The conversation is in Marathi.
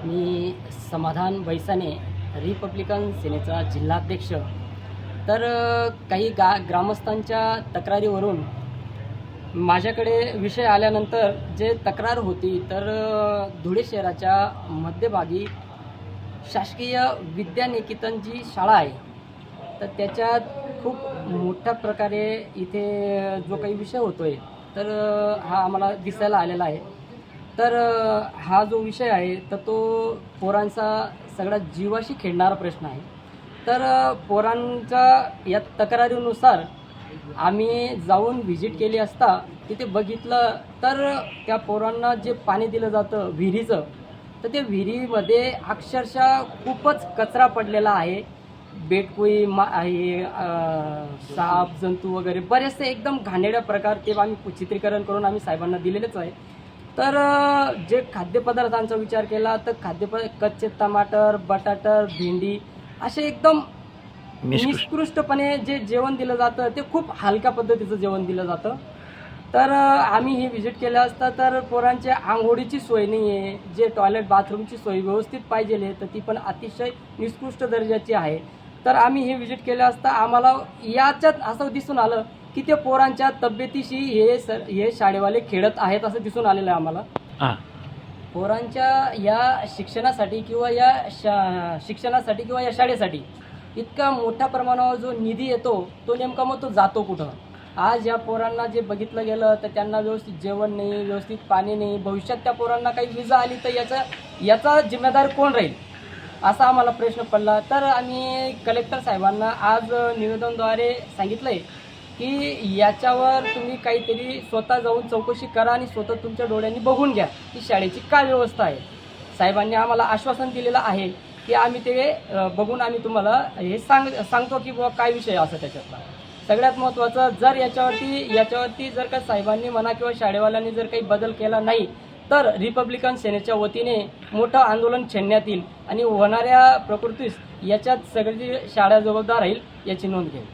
मी समाधान वैसाने, रिपब्लिकन सेनेचा जिल्हाध्यक्ष. तर काही ग्रामस्थांच्या तक्रारीवरून माझ्याकडे विषय आल्यानंतर जे तक्रार होती, तर धुळे शहराच्या मध्यभागी शासकीय विद्यानिकेतन जी शाळा आहे, तर त्याच्यात खूप मोठ्या प्रकारे इथे जो काही विषय होतो आहे, तर हा आम्हाला दिसायला आलेला आहे. तर हा जो विषय आहे, तर तो पोरांचा सगळ्यात जीवाशी खेळणारा प्रश्न आहे. तर पोरांच्या या तक्रारीनुसार आम्ही जाऊन व्हिजिट केली असता तिथे बघितलं, तर त्या पोरांना जे पाणी दिलं जातं विहिरीचं, तर त्या विहिरीमध्ये अक्षरशः खूपच कचरा पडलेला आहे. बेटकुई आहे, साप जंतू वगैरे बरेचसे एकदम घाणेरड्या प्रकार, ते आम्ही चित्रीकरण करून आम्ही साहेबांना दिलेलेच आहे. तर जे खाद्यपदार्थांचा विचार केला तर कच्चे टमाटर, बटाटर, भेंडी असे एकदम निकृष्टपणे जे जेवण दिलं जातं, ते खूप हलक्या पद्धतीचं जेवण दिलं जातं. तर आम्ही ही व्हिजिट केलं असता, तर पोरांच्या आंघोळीची सोय नाही आहे, जे टॉयलेट बाथरूमची सोय व्यवस्थित पाहिजे तर ती पण अतिशय निकृष्ट दर्जाची आहे. तर आम्ही ही व्हिजिट केलं असता आम्हाला याच्यात असं दिसून आलं की ते पोरांच्या तब्येतीशी हे शाळेवाले खेळत आहेत असं दिसून आलेलं आहे आम्हाला. पोरांच्या या शिक्षणासाठी किंवा या शाळेसाठी इतका मोठ्या प्रमाणावर जो निधी येतो, तो नेमका मग तो जातो कुठं? आज या पोरांना जे बघितलं गेलं, तर त्यांना व्यवस्थित जेवण नाही, व्यवस्थित पाणी नाही. भविष्यात त्या पोरांना काही विजा आली तर याचा जिम्मेदार कोण राहील, असा आम्हाला प्रश्न पडला. तर आम्ही कलेक्टर साहेबांना आज निवेदनद्वारे सांगितलं आहे की याच्यावर तुम्ही काहीतरी स्वतः जाऊन चौकशी करा आणि स्वतः तुमच्या डोळ्यांनी बघून घ्या की शाळेची काय व्यवस्था आहे. साहेबांनी आम्हाला आश्वासन दिलेलं आहे की आम्ही ते बघून आम्ही तुम्हाला हे सांगतो की बुवा काय विषय असं त्याच्यातला. सगळ्यात महत्त्वाचं, जर याच्यावरती जर का साहेबांनी म्हणा किंवा शाळेवाल्यांनी जर काही बदल केला नाही, तर रिपब्लिकन सेनेच्या वतीने मोठं आंदोलन छेडण्यात येईल आणि होणाऱ्या प्रकृतीस याच्यात सगळी शाळा जबाबदार राहील, याची नोंद घेईल.